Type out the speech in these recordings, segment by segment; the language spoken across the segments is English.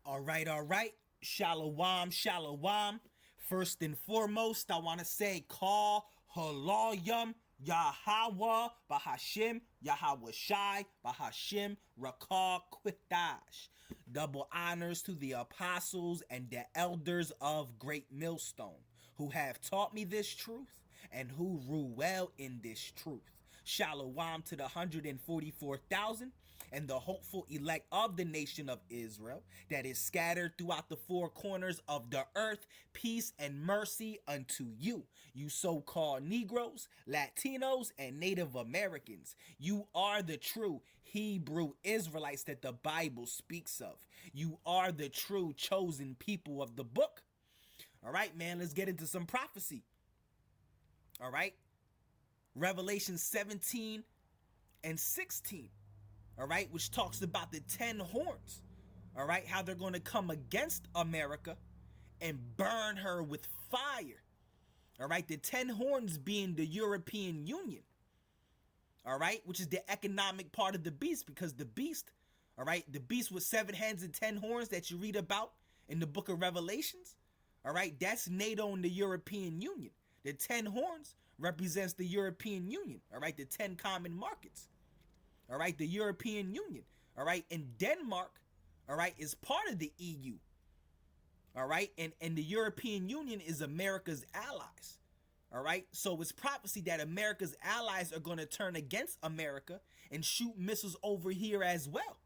All right. Shalom, shalom. First and foremost, I want to say call halayim Yahweh Bahashim Yahweh Shai Bahashim Rakah Quitash. Double honors to the apostles and the elders of Great Millstone, who have taught me this truth and who rule well in this truth. Shalom to the 144,000 and the hopeful elect of the nation of Israel that is scattered throughout the four corners of the earth. Peace and mercy unto you, you so-called Negroes, Latinos, and Native Americans. You are the true Hebrew Israelites that the Bible speaks of. You are the true chosen people of the book. All right, man, let's get into some prophecy. All right. Revelation 17 and 16, all right, which talks about the 10 horns, all right, how they're going to come against America and burn her with fire, all right, the 10 horns being the European Union, all right, which is the economic part of the beast, because the beast, all right, the beast with 7 heads and 10 horns that you read about in the book of Revelations, all right, that's NATO and the European Union. The 10 horns represents the European Union, all right, the 10 common markets, all right, the European Union, all right, and Denmark, all right, is part of the EU, all right, and the European Union is America's allies, all right, so it's prophecy that America's allies are going to turn against America and shoot missiles over here as well,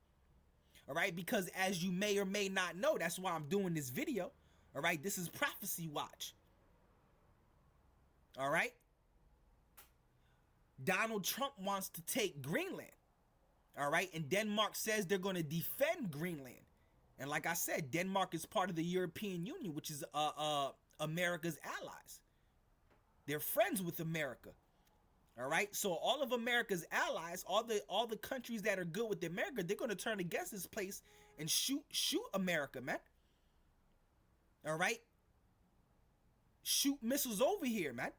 all right, because as you may or may not know, that's why I'm doing this video, all right, this is prophecy watch. All right. Donald Trump wants to take Greenland. All right. And Denmark says they're going to defend Greenland. And like I said, Denmark is part of the European Union, which is America's allies. They're friends with America. All right. So all of America's allies, all the countries that are good with America, they're going to turn against this place and shoot America, man. All right. Shoot missiles over here, man.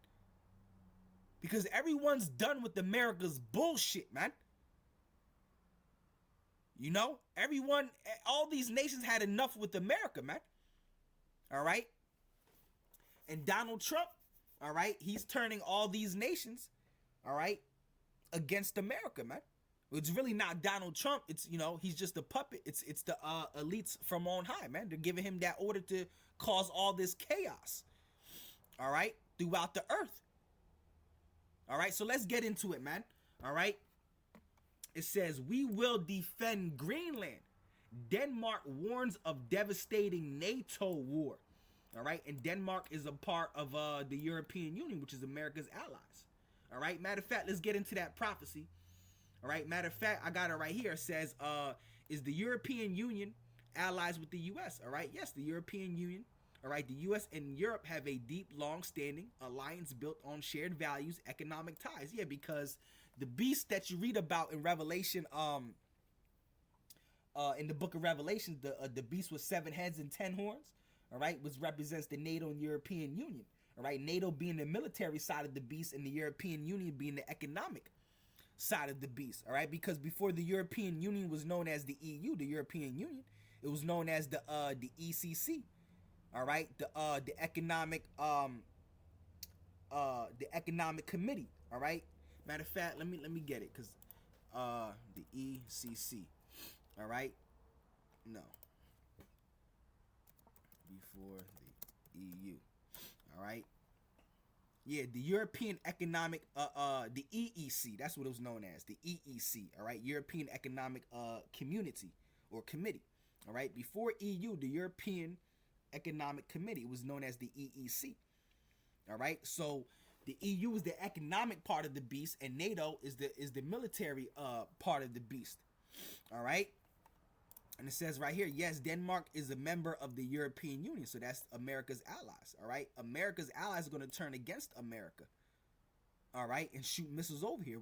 Because everyone's done with America's bullshit, man. You know, everyone, all these nations had enough with America, man. All right. And Donald Trump, all right, he's turning all these nations, all right, against America, man. It's really not Donald Trump. It's, you know, he's just a puppet. It's the elites from on high, man. They're giving him that order to cause all this chaos. All right, throughout the earth. All right, so let's get into it, man. All right, it says, we will defend Greenland. Denmark warns of devastating NATO war. All right, and Denmark is a part of the European Union, which is America's allies. All right, matter of fact, let's get into that prophecy. All right, matter of fact, I got it right here. It says, is the European Union allies with the U.S.? All right, yes, the European Union. All right, the U.S. and Europe have a deep, long-standing alliance built on shared values, economic ties. Yeah, because the beast that you read about in Revelation, in the book of Revelation, the beast with 7 heads and 10 horns, all right, which represents the NATO and European Union. All right, NATO being the military side of the beast and the European Union being the economic side of the beast. All right, because before the European Union was known as the EU, the European Union, it was known as the ECC. All right, the economic committee. All right, matter of fact, let me get it, because the ECC. All right, no, before the EU. All right, yeah, the European Economic the EEC, that's what it was known as, the EEC. All right, European Economic Community or Committee. All right, before EU, the European Economic Committee was known as the EEC. All right, so the EU is the economic part of the beast, and NATO is the military part of the beast. All right, and it says right here, yes, Denmark is a member of the European Union, so that's America's allies. All right, America's allies are going to turn against America. All right, and shoot missiles over here.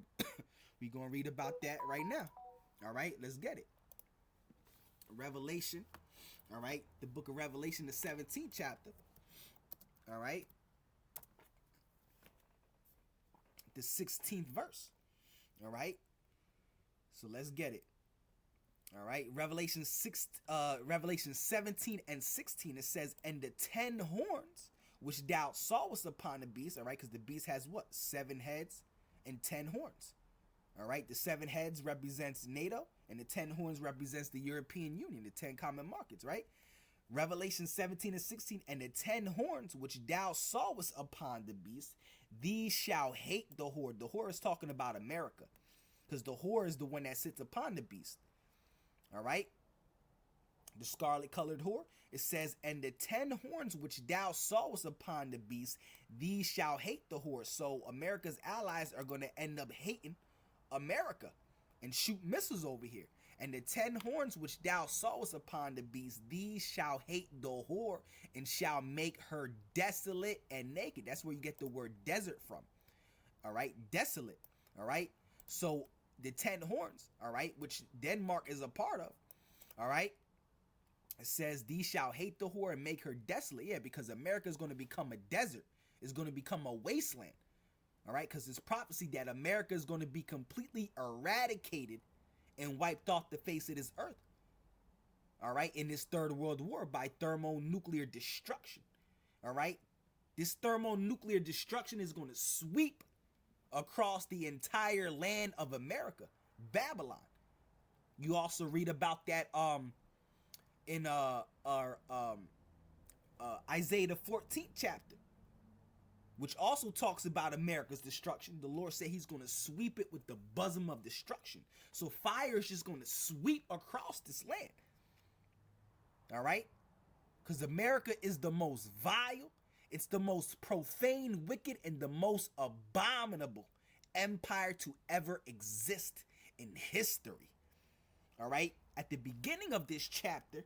We're going to read about that right now. All right, let's get it. Revelation. All right, the book of Revelation, the 17th chapter. All right, the 16th verse. All right, so let's get it. All right, Revelation 17 and 16, it says, and the 10 horns which thou sawest upon the beast, all right, because the beast has what? 7 heads and 10 horns. All right, the 7 heads represents NATO, and the 10 horns represents the European Union, the 10 common markets, right? Revelation 17 and 16, and the 10 horns which thou sawest upon the beast, these shall hate the whore. The whore is talking about America, because the whore is the one that sits upon the beast. All right, the scarlet colored whore. It says, and the 10 horns which thou sawest upon the beast, these shall hate the whore. So America's allies are going to end up hating America and shoot missiles over here. And the 10 horns which thou sawest upon the beast, these shall hate the whore and shall make her desolate and naked. That's where you get the word desert from. All right, desolate. All right, so the 10 horns, all right, which Denmark is a part of, all right, it says, these shall hate the whore and make her desolate. Yeah, because America is going to become a desert. It's going to become a wasteland. All right, because it's prophecy that America is going to be completely eradicated and wiped off the face of this earth. All right, in this third world war by thermonuclear destruction. All right, this thermonuclear destruction is going to sweep across the entire land of America, Babylon. You also read about that in Isaiah the 14th chapter, which also talks about America's destruction. The Lord said he's going to sweep it with the bosom of destruction. So fire is just going to sweep across this land. All right? Because America is the most vile, it's the most profane, wicked, and the most abominable empire to ever exist in history. All right? At the beginning of this chapter,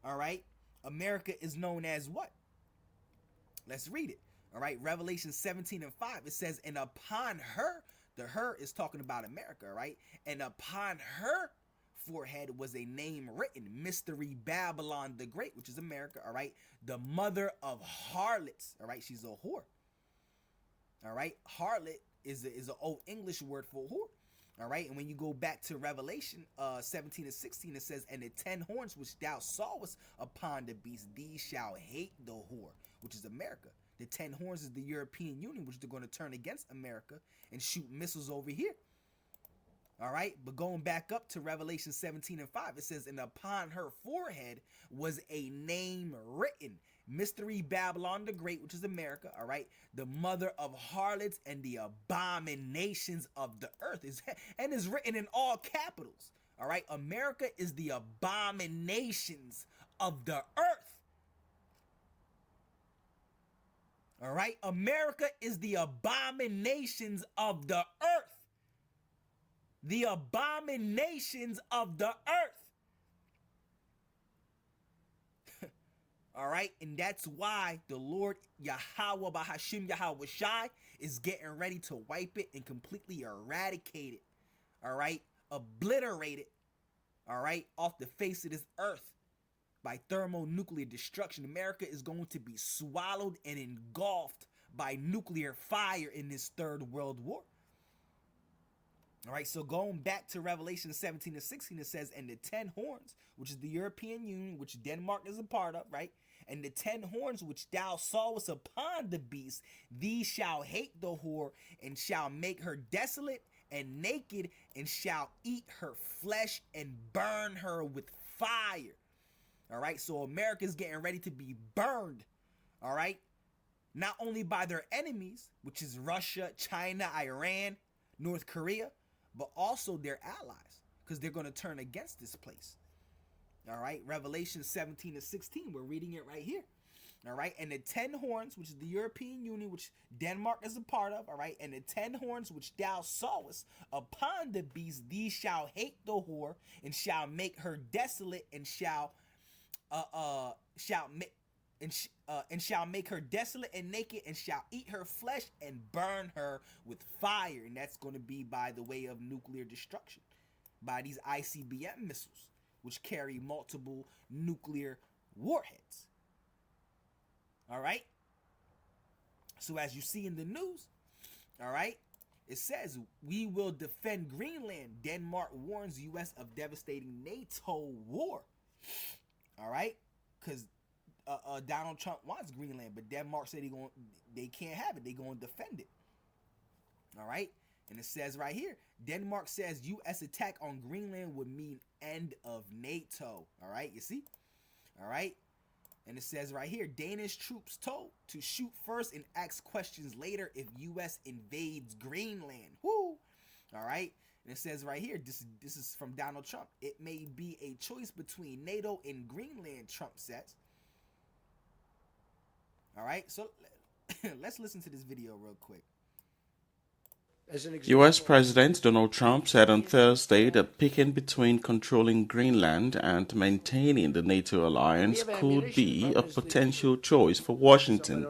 all right, America is known as what? Let's read it. All right, Revelation 17 and 5, it says, and upon her, the her is talking about America, right? And upon her forehead was a name written, Mystery Babylon the Great, which is America, all right? The mother of harlots, all right? She's a whore, all right? Harlot is an old English word for whore. All right, and when you go back to Revelation 17 and 16, it says, and the 10 horns which thou sawest upon the beast, these shall hate the whore, which is America. The 10 horns is the European Union, which they're going to turn against America and shoot missiles over here. All right, but going back up to Revelation 17 and 5, it says, and upon her forehead was a name written, Mystery Babylon the Great, which is America, all right, the mother of harlots and the abominations of the earth, and is written in all capitals, all right. America is the abominations of the earth, all right. America is the abominations of the earth. The abominations of the earth. All right, and that's why the Lord Yahweh Bahashim Yahweh Shai is getting ready to wipe it and completely eradicate it. All right, obliterate it. All right, off the face of this earth by thermonuclear destruction. America is going to be swallowed and engulfed by nuclear fire in this third world war. All right, so going back to Revelation 17 and 16, it says, and the 10 horns, which is the European Union, which Denmark is a part of, right? And the 10 horns which thou sawest upon the beast, these shall hate the whore, and shall make her desolate and naked, and shall eat her flesh and burn her with fire. All right, so America is getting ready to be burned, all right? Not only by their enemies, which is Russia, China, Iran, North Korea, but also their allies, because they're going to turn against this place. All right, Revelation 17 and 16, we're reading it right here. All right, and the 10 horns, which is the European Union, which Denmark is a part of, all right, and the 10 horns which thou sawest upon the beast, these shall hate the whore, and shall make her desolate, and shall make her desolate and naked, and shall eat her flesh and burn her with fire. And that's going to be by the way of nuclear destruction, by these ICBM missiles, which carry multiple nuclear warheads. All right. So as you see in the news, all right, It says, we will defend Greenland. Denmark warns U.S. of devastating NATO war. All right? Because Donald Trump wants Greenland, but Denmark said they can't have it. They're going to defend it. All right? And it says right here, Denmark says U.S. attack on Greenland would mean end of NATO. All right? You see? All right? And it says right here, Danish troops told to shoot first and ask questions later if U.S. invades Greenland. Woo! All right? And it says right here, this is from Donald Trump. It may be a choice between NATO and Greenland, Trump says. All right? So let's listen to this video real quick. US President Donald Trump said on Thursday that picking between controlling Greenland and maintaining the NATO alliance could be a potential choice for Washington.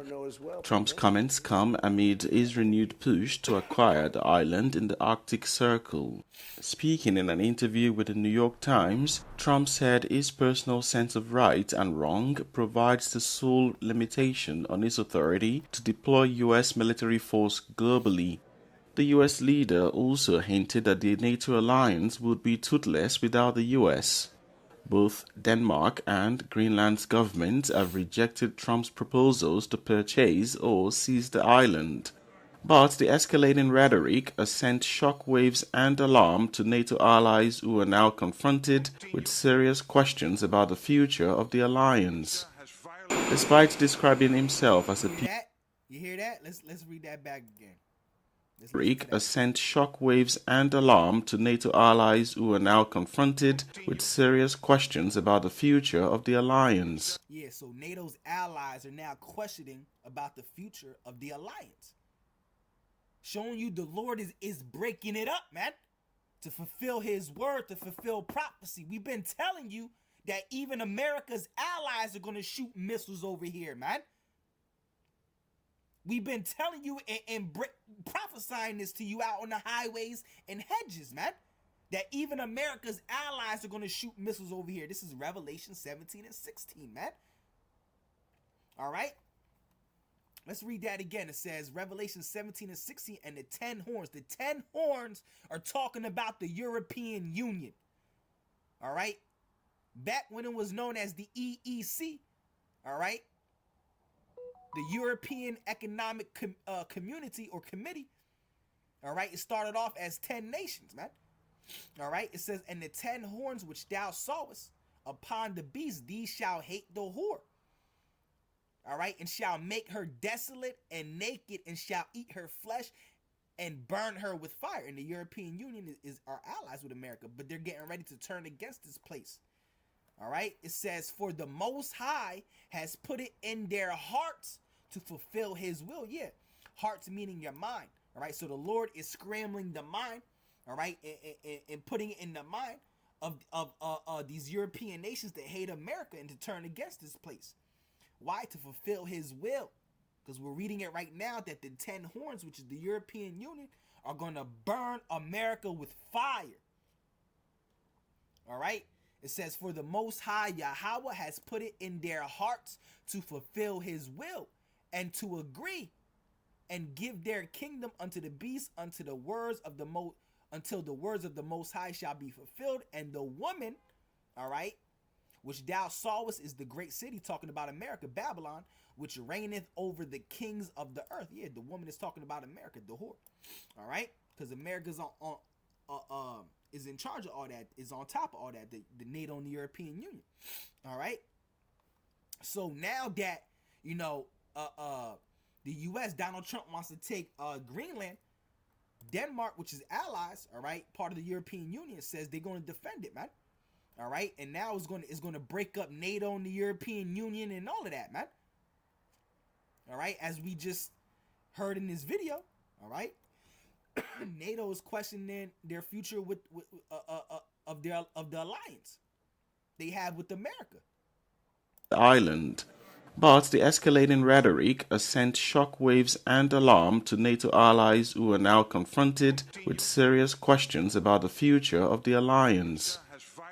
Trump's comments come amid his renewed push to acquire the island in the Arctic Circle. Speaking in an interview with the New York Times, Trump said his personal sense of right and wrong provides the sole limitation on his authority to deploy US military force globally. The US leader also hinted that the NATO alliance would be toothless without the US. Both Denmark and Greenland's governments have rejected Trump's proposals to purchase or seize the island. But the escalating rhetoric has sent shockwaves and alarm to NATO allies who are now confronted with serious questions about the future of the alliance. Despite describing himself as a You hear that? Let's read that back again. Rhetoric has sent shockwaves and alarm to NATO allies who are now confronted with serious questions about the future of the alliance. Yeah, so NATO's allies are now questioning about the future of the alliance. Showing you the Lord is breaking it up, man. To fulfill his word, to fulfill prophecy. We've been telling you that even America's allies are going to shoot missiles over here, man. We've been telling you and prophesying this to you out on the highways and hedges, man. That even America's allies are going to shoot missiles over here. This is Revelation 17 and 16, man. All right. Let's read that again. It says Revelation 17 and 16 and the 10 horns. The 10 horns are talking about the European Union. All right. Back when it was known as the EEC. All right. The European Economic Community or Committee, all right, it started off as 10 nations, man. All right, it says, and the 10 horns which thou sawest upon the beast, these shall hate the whore. All right, and shall make her desolate and naked, and shall eat her flesh and burn her with fire. And the European Union is our allies with America, but they're getting ready to turn against this place. All right, it says, for the Most High has put it in their hearts to fulfill his will. Yeah, hearts meaning your mind. All right, so the Lord is scrambling the mind, all right, and putting it in the mind of these European nations that hate America and to turn against this place. Why? To fulfill his will. Because we're reading it right now that the 10 horns, which is the European Union, are going to burn America with fire. All right. It says, for the Most High Yahweh has put it in their hearts to fulfill his will and to agree and give their kingdom unto the beast, unto the words of the until the words of the Most High shall be fulfilled. And the woman, all right, which thou sawest is the great city, talking about America, Babylon, which reigneth over the kings of the earth. Yeah, the woman is talking about America, the whore. All right, because America's is in charge of all that, is on top of all that, the NATO and the European Union. All right. So now that, you know, the U.S., Donald Trump wants to take Greenland, Denmark, which is allies, all right, part of the European Union, says they're going to defend it, man. All right. And now it's going to break up NATO and the European Union and all of that, man. All right. As we just heard in this video. All right. NATO is questioning their future of the alliance they have with America. The island. But the escalating rhetoric has sent shockwaves and alarm to NATO allies who are now confronted with serious questions about the future of the alliance.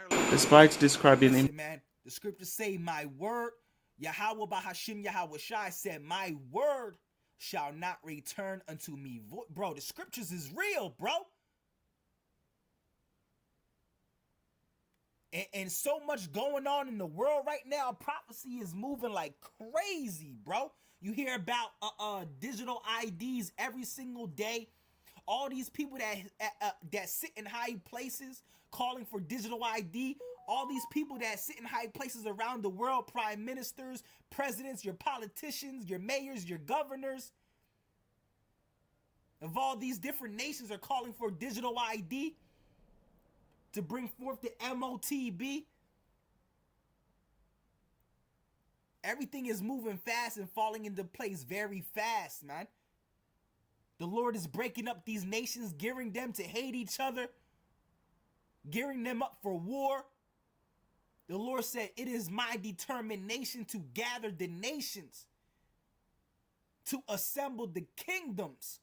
Despite describing him, man, the scriptures say, my word, Yahweh Bahashim Yahweh Shai said, my word shall not return unto me void. Bro, the scriptures is real, bro. And so much going on in the world right now. Prophecy is moving like crazy, bro. You hear about digital IDs every single day. All these people that sit in high places calling for digital ID. All these people that sit in high places around the world, prime ministers, presidents, your politicians, your mayors, your governors of all these different nations are calling for digital ID to bring forth the MOTB. Everything is moving fast and falling into place very fast, man. The Lord is breaking up these nations, gearing them to hate each other, gearing them up for war. The Lord said, it is my determination to gather the nations, to assemble the kingdoms,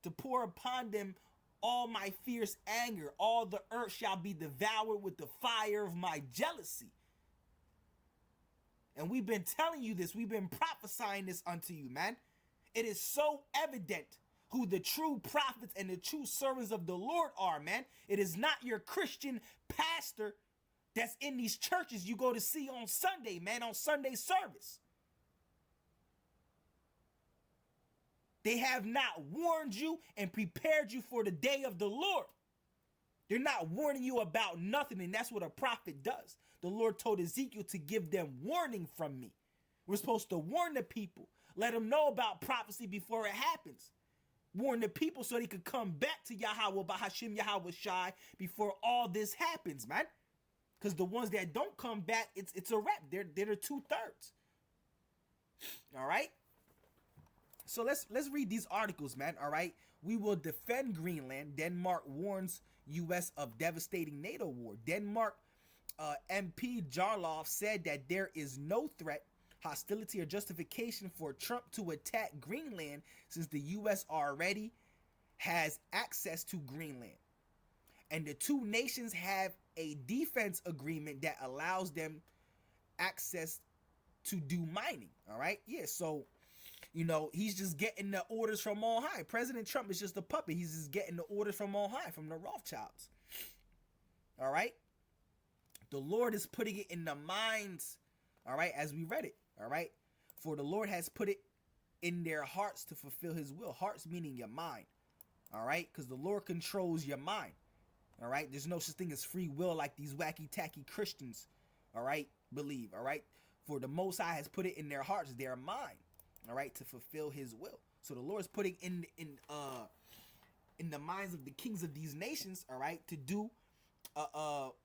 to pour upon them all my fierce anger. All the earth shall be devoured with the fire of my jealousy. And we've been telling you this. We've been prophesying this unto you, man. It is so evident who the true prophets and the true servants of the Lord are, man. It is not your Christian pastor that's in these churches you go to see on Sunday, man, on Sunday service. They have not warned you and prepared you for the day of the Lord. They're not warning you about nothing, and that's what a prophet does. The Lord told Ezekiel to give them warning from me. We're supposed to warn the people, let them know about prophecy before it happens. Warn the people so they could come back to Yahweh, Bahashim Yahweh Shai, before all this happens, man. Because the ones that don't come back, it's a wrap. They're the 2/3. All right? So let's read these articles, man. All right? We will defend Greenland. Denmark warns U.S. of devastating NATO war. Denmark MP Jarlov said that there is no threat, hostility, or justification for Trump to attack Greenland since the U.S. already has access to Greenland. And the two nations have a defense agreement that allows them access to do mining. All right? Yeah, so, you know, he's just getting the orders from on high. President Trump is just a puppet. He's just getting the orders from on high, from the Rothschilds. All right? The Lord is putting it in the minds, all right, as we read it, all right? For the Lord has put it in their hearts to fulfill his will. Hearts meaning your mind, all right? Because the Lord controls your mind, all right? There's no such thing as free will like these wacky-tacky Christians, all right, believe, all right? For the Most High has put it in their hearts, their mind, all right, to fulfill his will. So the Lord is putting in the minds of the kings of these nations, all right, to do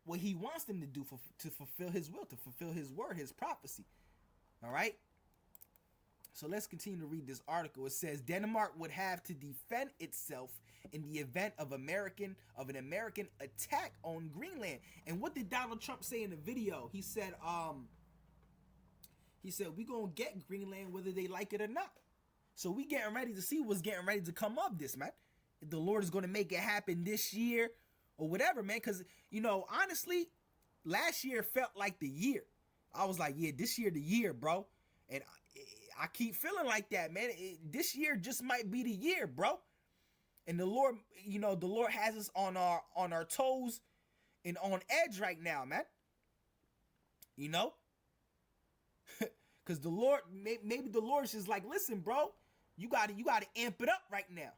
what he wants them to do to fulfill his will, to fulfill his word, his prophecy. All right. So let's continue to read this article. It says Denmark would have to defend itself in the event of an American attack on Greenland. And what did Donald Trump say in the video? He said we gonna get Greenland whether they like it or not. So we getting ready to see what's getting ready to come of this, man. If the Lord is gonna make it happen this year or whatever, man. Because, you know, honestly, last year felt like the year. I was like, yeah, this year the year, bro. And I keep feeling like that, man. This year just might be the year, bro. And the Lord, you know, the Lord has us on our toes and on edge right now, man. You know? Because the Lord, maybe the Lord's just like, listen, bro, you gotta amp it up right now.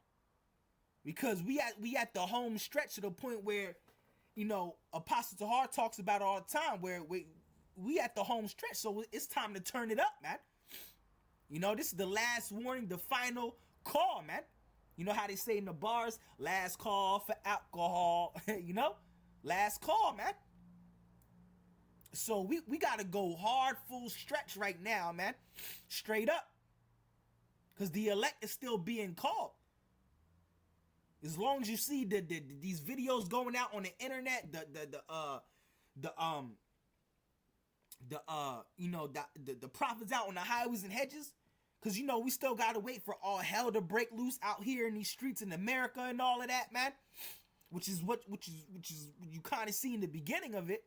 Because we at the home stretch to the point where, you know, Apostle Tahar talks about it all the time, where we at the home stretch, so it's time to turn it up, man. You know, this is the last warning, the final call, man. You know how they say in the bars, last call for alcohol, you know? Last call, man. So we got to go hard, full stretch right now, man. Straight up. Because the elect is still being called. As long as you see these videos going out on the internet, the prophets out on the highways and hedges, because, you know, we still gotta wait for all hell to break loose out here in these streets in America and all of that, man. Which is you kind of see in the beginning of it.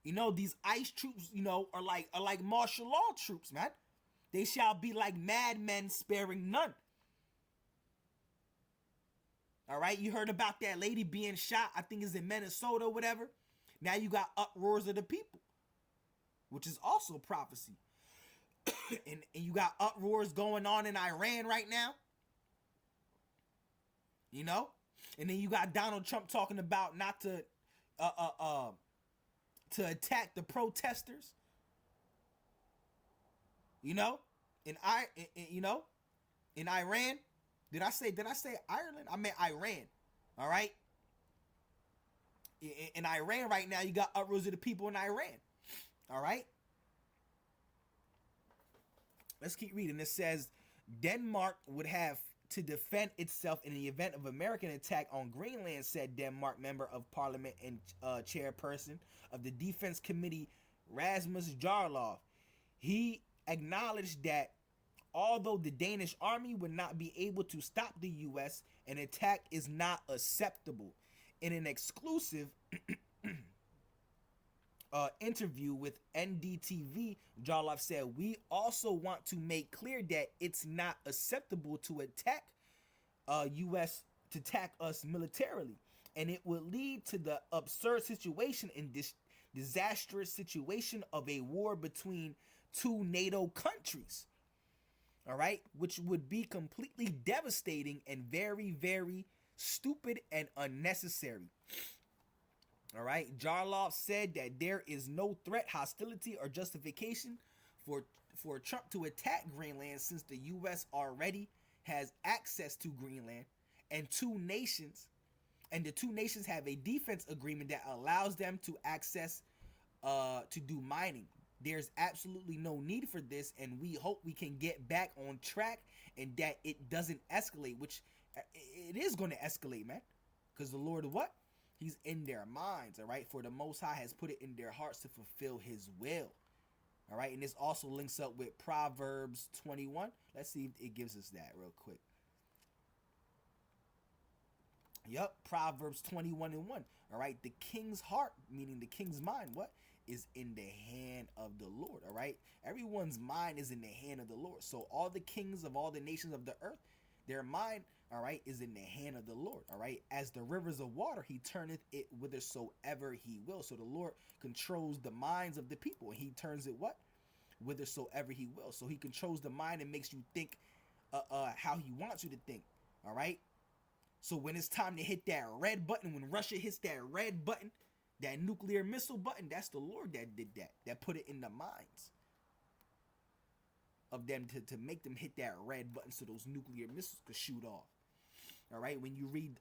You know, these ICE troops, you know, are like martial law troops, man. They shall be like madmen, sparing none. All right, you heard about that lady being shot, I think it's in Minnesota or whatever. Now you got uproars of the people, which is also prophecy. and you got uproars going on in Iran right now. You know? And then you got Donald Trump talking about not to attack the protesters. You know? In Iran. Did I say Ireland? I meant Iran. All right? In Iran right now, you got uproars of the people in Iran. All right? Let's keep reading. It says, Denmark would have to defend itself in the event of American attack on Greenland, said Denmark member of parliament and chairperson of the Defense Committee, Rasmus Jarlov. He acknowledged that although the Danish army would not be able to stop the U.S., an attack is not acceptable. In an exclusive interview with NDTV, Jarlov said, we also want to make clear that it's not acceptable to attack U.S. to attack us militarily, and it would lead to the absurd situation in this disastrous situation of a war between two NATO countries. All right, which would be completely devastating and very, very stupid and unnecessary. All right, Jarlov said that there is no threat, hostility, or justification for Trump to attack Greenland, since the U.S. already has access to Greenland, and the two nations have a defense agreement that allows them to access to do mining. There's absolutely no need for this, and we hope we can get back on track and that it doesn't escalate, which it is going to escalate, man, because the Lord, what? He's in their minds, all right? For the Most High has put it in their hearts to fulfill his will, all right? And this also links up with Proverbs 21. Let's see if it gives us that real quick. Yep, Proverbs 21:1. All right, the king's heart, meaning the king's mind, what? Is in the hand of the Lord, all right? Everyone's mind is in the hand of the Lord. So all the kings of all the nations of the earth, their mind, all right, is in the hand of the Lord, all right? As the rivers of water, he turneth it whithersoever he will. So the Lord controls the minds of the people, and he turns it what? Whithersoever he will. So he controls the mind and makes you think how he wants you to think, all right? So when it's time to hit that red button, when Russia hits that red button, that nuclear missile button, that's the Lord that did that put it in the minds of them to make them hit that red button so those nuclear missiles could shoot off. All right, when you read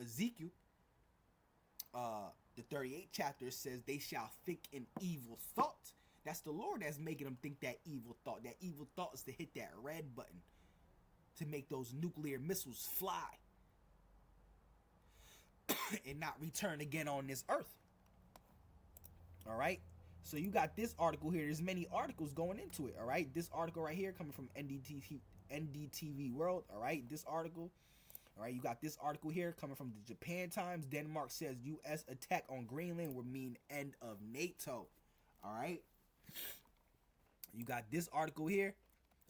Ezekiel, the 38th chapter says, they shall think an evil thought. That's the Lord that's making them think that evil thought. That evil thought is to hit that red button to make those nuclear missiles fly and not return again on this earth. All right, so you got this article here. There's many articles going into it. All right, this article right here coming from NDTV World. All right, this article. All right, you got this article here coming from the Japan Times. Denmark says U.S. attack on Greenland would mean end of NATO. All right, you got this article here.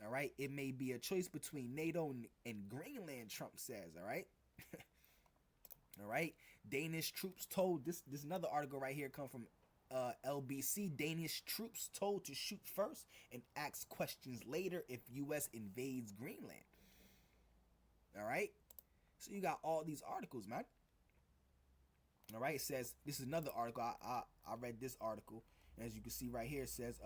All right, it may be a choice between NATO and Greenland, Trump says. All right. All right, Danish troops told, this another article right here come from LBC. Danish troops told to shoot first and ask questions later if U.S. invades Greenland. All right, so you got all these articles, man. All right, it says, this is another article. I read this article. As you can see right here, it says,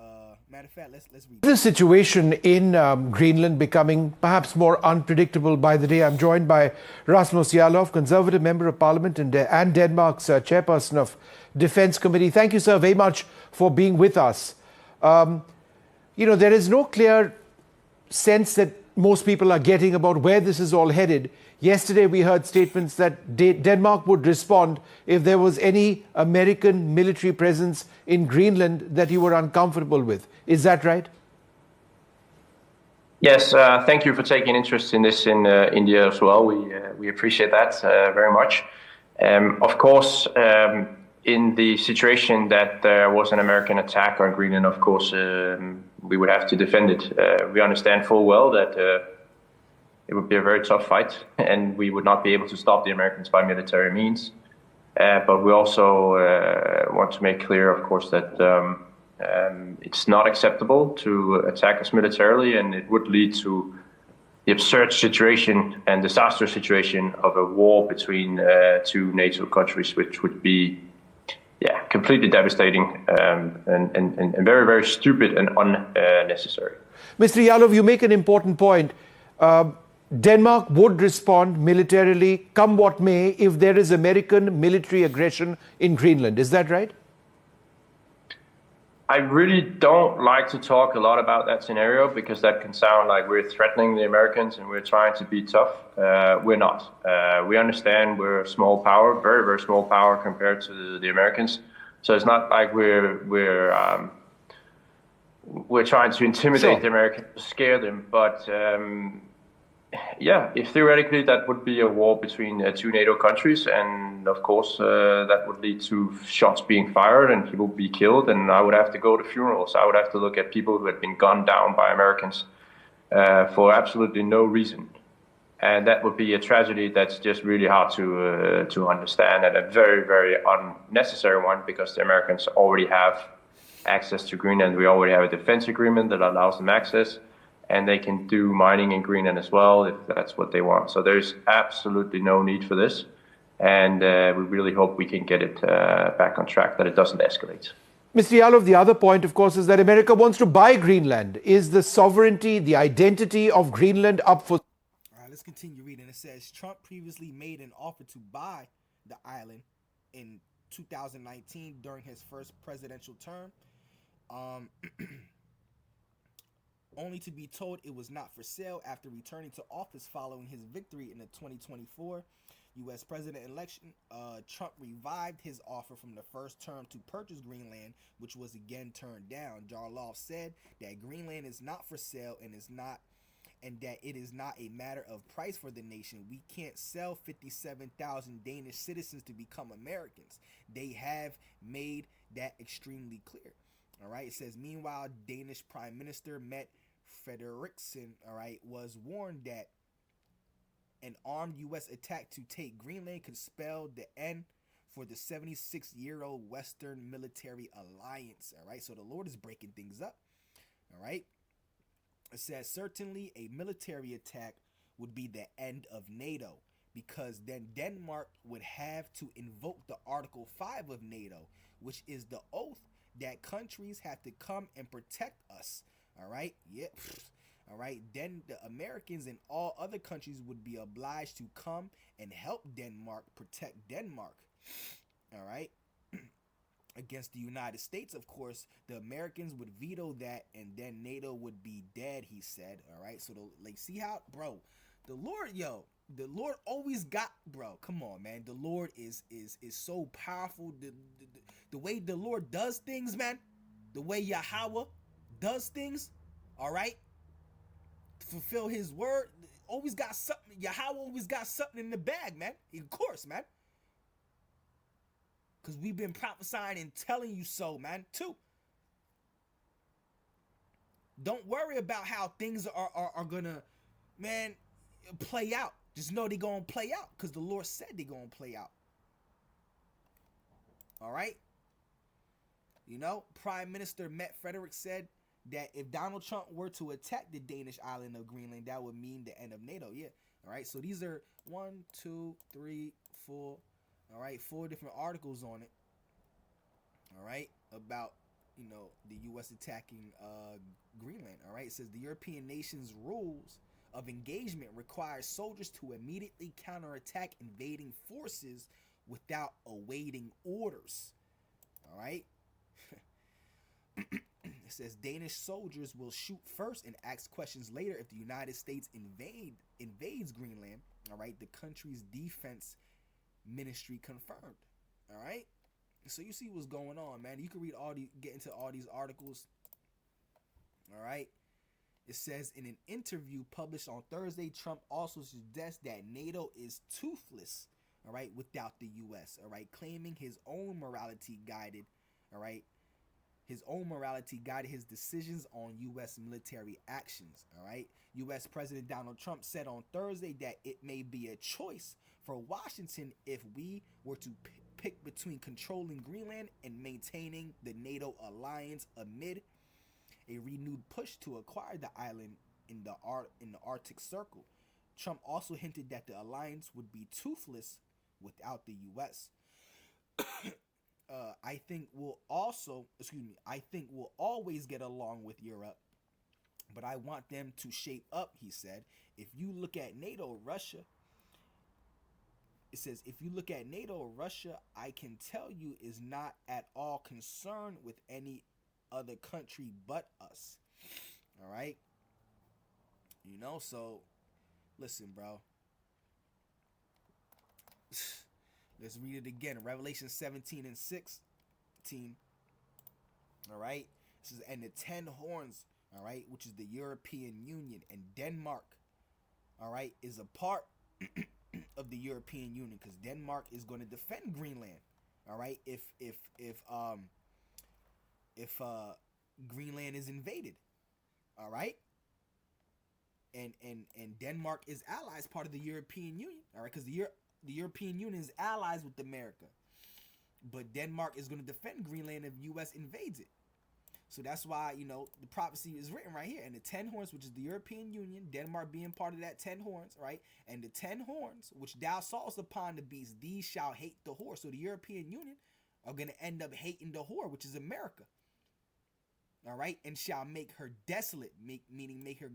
matter of fact, let's read. The situation in Greenland becoming perhaps more unpredictable by the day. I'm joined by Rasmus Jarlov, Conservative Member of Parliament and Denmark's Chairperson of Defense Committee. Thank you, sir, very much for being with us. There is no clear sense that most people are getting about where this is all headed. Yesterday, we heard statements that Denmark would respond if there was any American military presence in Greenland that you were uncomfortable with. Is that right? Yes, thank you for taking interest in this in India as well. We appreciate that very much. Of course, in the situation that there was an American attack on Greenland, of course, we would have to defend it. We understand full well that it would be a very tough fight, and we would not be able to stop the Americans by military means. But we also want to make clear, of course, that it's not acceptable to attack us militarily, and it would lead to the absurd situation and disastrous situation of a war between two NATO countries, which would be, completely devastating and very, very stupid and unnecessary. Mr. Yalov, you make an important point. Denmark would respond militarily, come what may, if there is American military aggression in Greenland. Is that right? I really don't like to talk a lot about that scenario because that can sound like we're threatening the Americans and we're trying to be tough. We're not. We understand we're a small power, very, very small power compared to the Americans. So it's not like we're trying to intimidate the Americans, scare them. But if theoretically that would be a war between two NATO countries, and of course that would lead to shots being fired and people be killed, and I would have to go to funerals. I would have to look at people who had been gunned down by Americans for absolutely no reason, and that would be a tragedy that's just really hard to understand, and a very, very unnecessary one because the Americans already have access to Greenland. We already have a defense agreement that allows them access. And they can do mining in Greenland as well if that's what they want. So there's absolutely no need for this. And we really hope we can get it back on track, that it doesn't escalate. Mr. Yalov, the other point, of course, is that America wants to buy Greenland. Is the sovereignty, the identity of Greenland up for... All right, let's continue reading. It says, Trump previously made an offer to buy the island in 2019 during his first presidential term. Only to be told it was not for sale after returning to office following his victory in the 2024 U.S. president election. Trump revived his offer from the first term to purchase Greenland, which was again turned down. Jarlov said that Greenland is not for sale and that it is not a matter of price for the nation. We can't sell 57,000 Danish citizens to become Americans. They have made that extremely clear. All right. It says, meanwhile, Danish Prime Minister Mette Frederiksen, was warned that an armed U.S. attack to take Greenland could spell the end for the 76-year-old Western military alliance. All right. So the Lord is breaking things up. All right. It says, certainly a military attack would be the end of NATO, because then Denmark would have to invoke the Article 5 of NATO, which is the oath that countries have to come and protect us. All right. Yep. All right. Then the Americans and all other countries would be obliged to come and help Denmark protect Denmark. All right. Against the United States, of course, the Americans would veto that, and then NATO would be dead, he said. All right. So see how, bro, the Lord always got, bro. Come on, man. The Lord is so powerful. The way the Lord does things, man. The way Yahweh does things, all right, to fulfill his word, always got something. Yahweh always got something in the bag, man. Of course, man. Because we've been prophesying and telling you so, man, too. Don't worry about how things are gonna, man, play out. Just know they're gonna play out because the Lord said they're gonna play out. All right? You know, Prime Minister Mette Frederiksen said that if Donald Trump were to attack the Danish island of Greenland, that would mean the end of NATO. Yeah. All right. So these are 1, 2, 3, 4. All right. 4 different articles on it. All right. About, the U.S. attacking Greenland. All right. It says the European nations' rules of engagement require soldiers to immediately counterattack invading forces without awaiting orders. All right. It says Danish soldiers will shoot first and ask questions later if the United States invades Greenland. All right, the country's defense ministry confirmed. All right, so you see what's going on, man. You can get into all these articles. All right, it says in an interview published on Thursday, Trump also suggests that NATO is toothless. all right, without the U.S., all right, claiming his own morality guided, all right, his own morality guided his decisions on U.S. military actions, all right. U.S. President Donald Trump said on Thursday that it may be a choice for Washington if we were to pick between controlling Greenland and maintaining the NATO alliance amid a renewed push to acquire the island in the Arctic Circle. Trump also hinted that the alliance would be toothless without the U.S. I think we'll always get along with Europe, but I want them to shape up, he said. If you look at NATO, Russia, it says, if you look at NATO, Russia, I can tell you, is not at all concerned with any other country but us. All right? You know, so listen, bro. Let's read it again. Revelation 17 and 16. All right? This is, and the 10 horns, all right, which is the European Union, and Denmark, all right, is a part of the European Union, because Denmark is going to defend Greenland, all right, if Greenland is invaded, all right, and Denmark is allies, part of the European Union, all right, because the European Union is allies with America, but Denmark is going to defend Greenland if U.S. invades it. So that's why, you know, the prophecy is written right here. And the 10 horns, which is the European Union, Denmark being part of that 10 horns, right? And the 10 horns, which thou sawest upon the beast, these shall hate the whore. So the European Union are going to end up hating the whore, which is America. All right? And shall make her desolate, meaning make her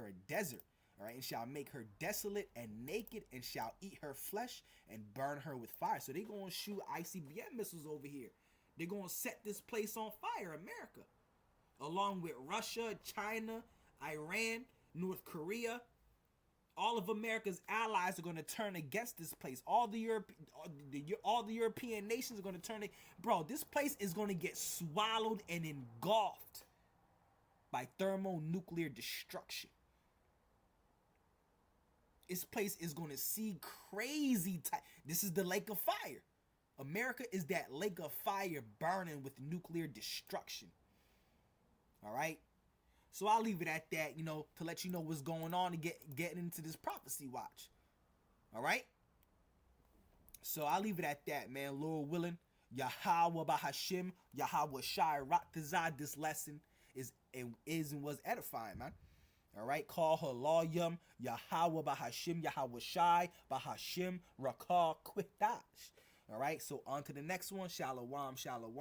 a desert. All right? And shall make her desolate and naked, and shall eat her flesh and burn her with fire. So they're going to shoot ICBM missiles over here. They're going to set this place on fire, America. Along with Russia, China, Iran, North Korea. All of America's allies are going to turn against this place. All the European nations are going to turn. Bro, this place is going to get swallowed and engulfed by thermonuclear destruction. This place is going to see crazy. This is the lake of fire. America is that lake of fire burning with nuclear destruction. All right? So I'll leave it at that, you know, to let you know what's going on and get into this prophecy watch. All right? So I'll leave it at that, man. Lord willing, Yahweh Bahashim, Yahweh Shai Raktazah, this lesson is and was edifying, man. All right? Call her Lawyum, Yahweh Bahashim, Yahweh Shai, Bahashim, Rakah Quitash. All right, so on to the next one. Shalom, shalom.